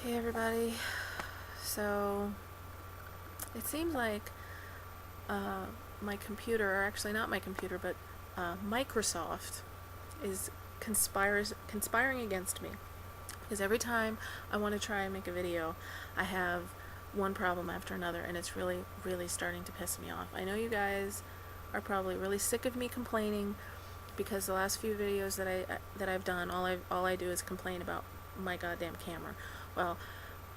Hey everybody. So it seems like my computer, or actually not my computer, but Microsoft is conspiring against me. Because every time I want to try and make a video, I have one problem after another, and it's really, really starting to piss me off. I know you guys are probably really sick of me complaining, because the last few videos that I've done, all I do is complain about my goddamn camera. Well,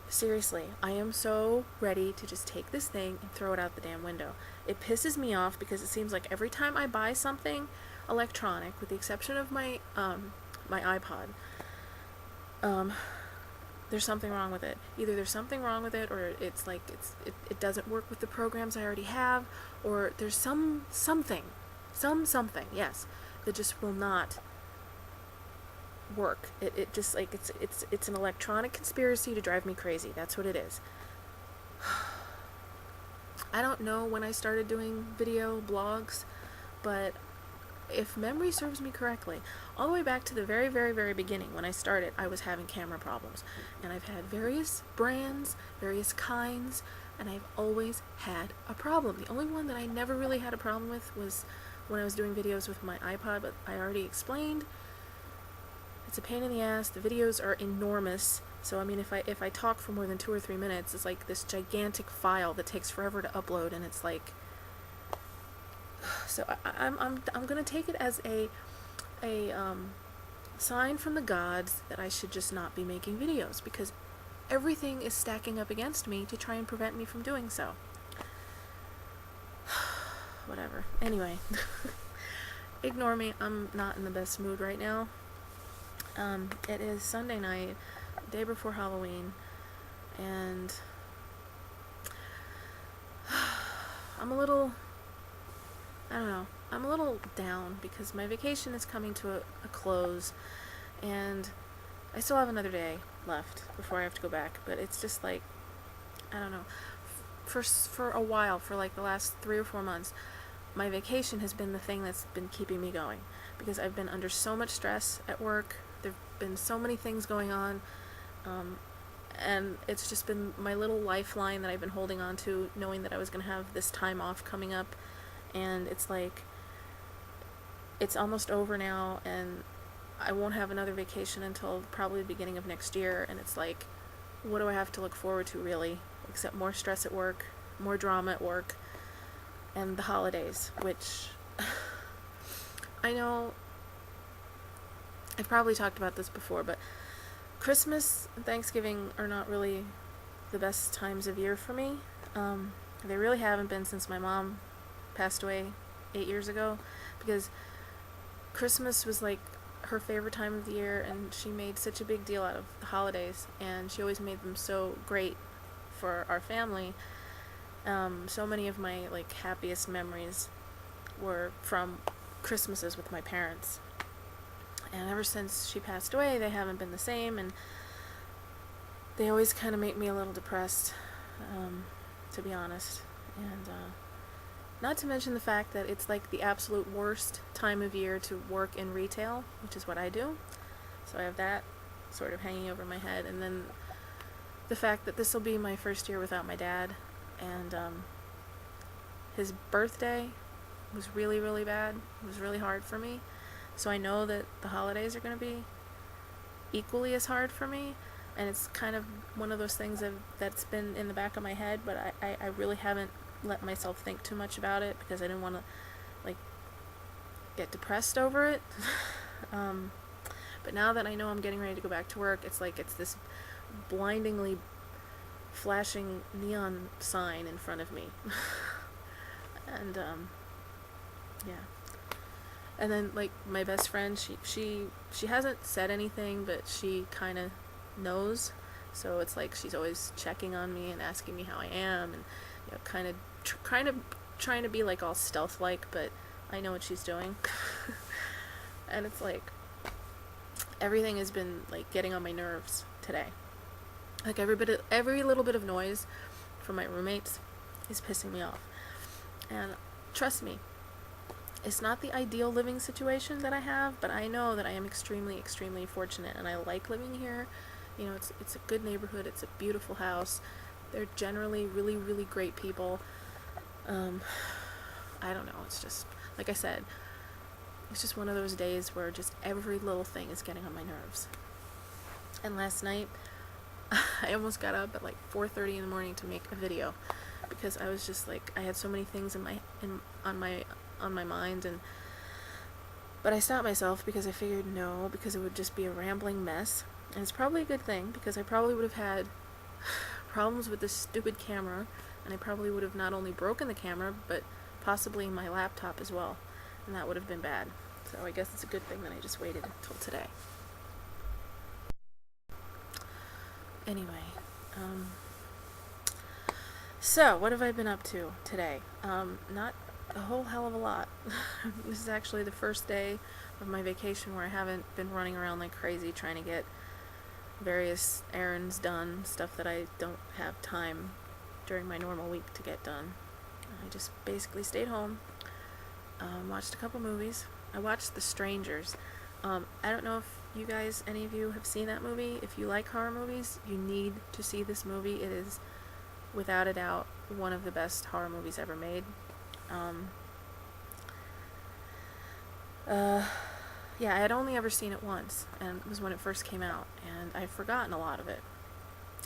seriously, I am so ready to just take this thing and throw it out the damn window. It pisses me off because it seems like every time I buy something electronic, with the exception of my my iPod, there's something wrong with it. Either there's something wrong with it, or it's like it doesn't work with the programs I already have, or there's something, yes, that just will not work. It just, like, it's an electronic conspiracy to drive me crazy. That's what it is. I don't know when I started doing video blogs, but if memory serves me correctly, all the way back to the very, very, very beginning when I started, I was having camera problems. And I've had various brands, various kinds, and I've always had a problem. The only one that I never really had a problem with was when I was doing videos with my iPod, but I already explained. It's a pain in the ass. The videos are enormous. So I mean, if I talk for more than 2 or 3 minutes, it's like this gigantic file that takes forever to upload, and it's like, so I'm gonna take it as a sign from the gods that I should just not be making videos, because everything is stacking up against me to try and prevent me from doing so. Whatever. Anyway, ignore me. I'm not in the best mood right now. It is Sunday night, day before Halloween, and I'm a little down because my vacation is coming to a close, and I still have another day left before I have to go back, but it's just like, I don't know, for a while, for like the last 3 or 4 months, my vacation has been the thing that's been keeping me going, because I've been under so much stress at work. There've been so many things going on, and it's just been my little lifeline that I've been holding on to, knowing that I was going to have this time off coming up. And it's like, it's almost over now, and I won't have another vacation until probably the beginning of next year. And it's like, what do I have to look forward to, really, except more stress at work, more drama at work, and the holidays, which I know I've probably talked about this before, but Christmas and Thanksgiving are not really the best times of year for me. They really haven't been since my mom passed away 8 years ago, because Christmas was like her favorite time of the year, and she made such a big deal out of the holidays, and she always made them so great for our family. So many of my like happiest memories were from Christmases with my parents, and ever since she passed away, they haven't been the same, and they always kind of make me a little depressed, to be honest. And not to mention the fact that it's like the absolute worst time of year to work in retail, which is what I do. So I have that sort of hanging over my head, and then the fact that this will be my first year without my dad, and his birthday was really, really bad. It was really hard for me. So I know that the holidays are going to be equally as hard for me, and it's kind of one of those things that's been in the back of my head, but I really haven't let myself think too much about it, because I didn't want to, like, get depressed over it. But now that I know I'm getting ready to go back to work, it's like it's this blindingly flashing neon sign in front of me. And yeah. And then, like, my best friend, she hasn't said anything, but she kind of knows. So it's like she's always checking on me and asking me how I am, and, you know, kind of trying to be like all stealth-like, but I know what she's doing. And it's like, everything has been like getting on my nerves today. Like, every little bit of noise from my roommates is pissing me off. And trust me, it's not the ideal living situation that I have, but I know that I am extremely, extremely fortunate, and I like living here. You know, it's a good neighborhood. It's a beautiful house. They're generally really, really great people. I don't know. It's just, like I said, it's just one of those days where just every little thing is getting on my nerves. And last night, I almost got up at like 4:30 in the morning to make a video because I was just like, I had so many things on my mind, but I stopped myself because I figured no, because it would just be a rambling mess. And it's probably a good thing because I probably would have had problems with this stupid camera, and I probably would have not only broken the camera, but possibly my laptop as well, and that would have been bad. So I guess it's a good thing that I just waited until today. Anyway, so what have I been up to today? Not a whole hell of a lot. This is actually the first day of my vacation where I haven't been running around like crazy trying to get various errands done, stuff that I don't have time during my normal week to get done. I just basically stayed home, watched a couple movies. I watched The Strangers. I don't know if you guys, any of you, have seen that movie. If you like horror movies, you need to see this movie. It is, without a doubt, one of the best horror movies ever made. Yeah, I had only ever seen it once, and it was when it first came out, and I've forgotten a lot of it,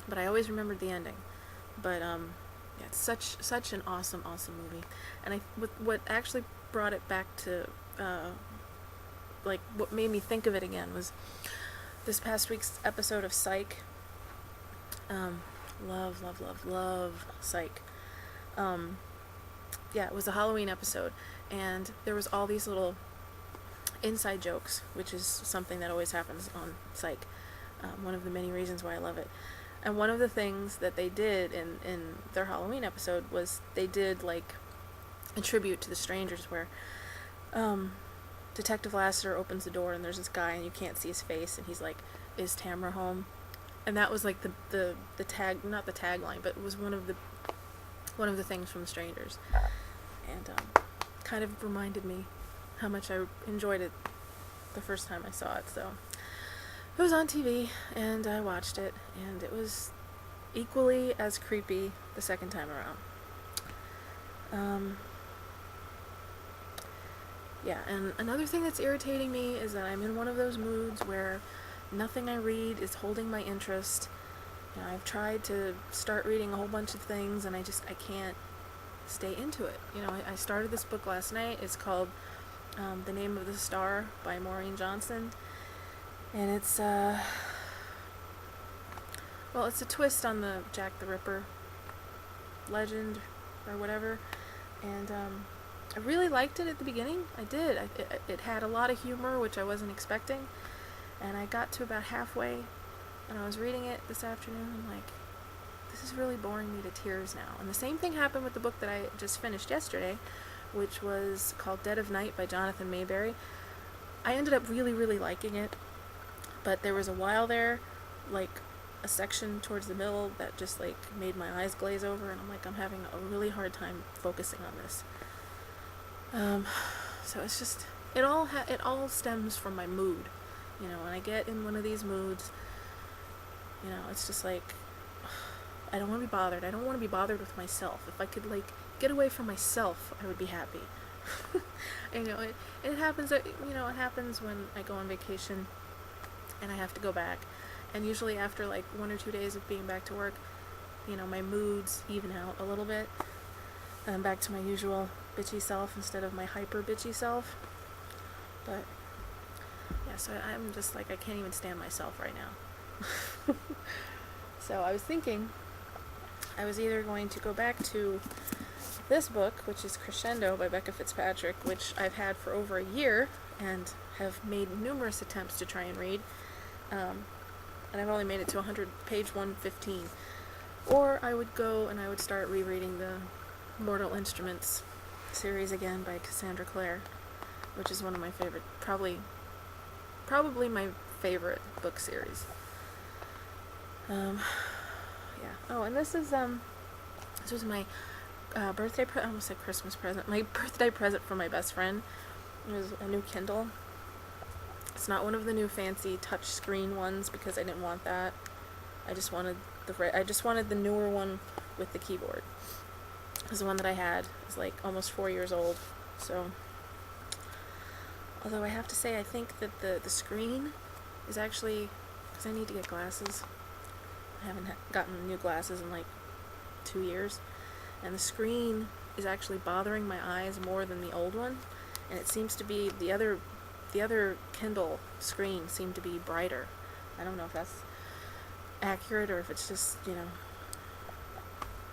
but I always remembered the ending. But yeah, it's such an awesome movie, and what actually brought it back to like what made me think of it again was this past week's episode of Psych. Love Psych. Yeah, it was a Halloween episode, and there was all these little inside jokes, which is something that always happens on Psych. One of the many reasons why I love it. And one of the things that they did in their Halloween episode was they did like a tribute to The Strangers, where Detective Lassiter opens the door and there's this guy and you can't see his face, and he's like, "Is Tamara home?" And that was like the tag, not the tagline, but it was one of the things from The Strangers, and kind of reminded me how much I enjoyed it the first time I saw it. So it was on TV and I watched it, and it was equally as creepy the second time around. Yeah, and another thing that's irritating me is that I'm in one of those moods where nothing I read is holding my interest. You know, I've tried to start reading a whole bunch of things, and I can't stay into it. You know, I started this book last night. It's called The Name of the Star by Maureen Johnson, and it's well, it's a twist on the Jack the Ripper legend or whatever, and I really liked it at the beginning. I did. It had a lot of humor, which I wasn't expecting, and I got to about halfway, and I was reading it this afternoon. I'm like, this is really boring me to tears now. And the same thing happened with the book that I just finished yesterday, which was called Dead of Night by Jonathan Mayberry. I ended up really, really liking it, but there was a while there, like a section towards the middle, that just like made my eyes glaze over, and I'm like, I'm having a really hard time focusing on this. So it's just, it all stems from my mood. You know, when I get in one of these moods, you know, it's just like, I don't want to be bothered. I don't want to be bothered with myself. If I could like get away from myself, I would be happy. You know, it happens. You know, it happens when I go on vacation and I have to go back. And usually after like 1 or 2 days of being back to work, you know, my moods even out a little bit, and I'm back to my usual bitchy self instead of my hyper bitchy self. But yeah, so I'm just like, I can't even stand myself right now. So I was thinking I was either going to go back to this book, which is Crescendo by Becca Fitzpatrick, which I've had for over a year and have made numerous attempts to try and read, and I've only made it to page 115. Or I would go and I would start rereading the Mortal Instruments series again by Cassandra Clare, which is one of my favorite, probably my favorite book series. Yeah. Oh, and this was my birthday I almost said Christmas present. My birthday present from my best friend. It was a new Kindle. It's not one of the new fancy touch screen ones because I didn't want that. I just wanted the newer one with the keyboard. Because the one that I had is like almost 4 years old. So, although I have to say, I think that the screen is actually, because I need to get glasses. I haven't gotten new glasses in like 2 years, and the screen is actually bothering my eyes more than the old one. And it seems to be the other Kindle screen seemed to be brighter. I don't know if that's accurate or if it's just,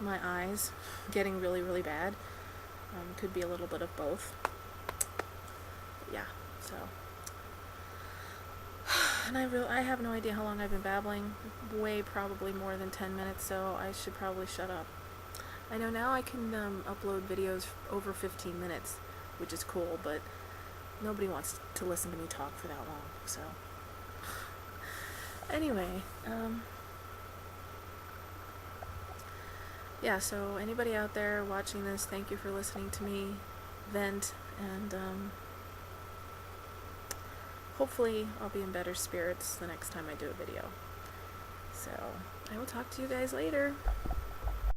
my eyes getting really, really bad. Could be a little bit of both. But yeah, so. And I have no idea how long I've been babbling. Probably more than 10 minutes, so I should probably shut up. I know now I can upload videos over 15 minutes, which is cool, but nobody wants to listen to me talk for that long, so. Anyway, yeah, so anybody out there watching this, thank you for listening to me vent, and hopefully I'll be in better spirits the next time I do a video. So, I will talk to you guys later.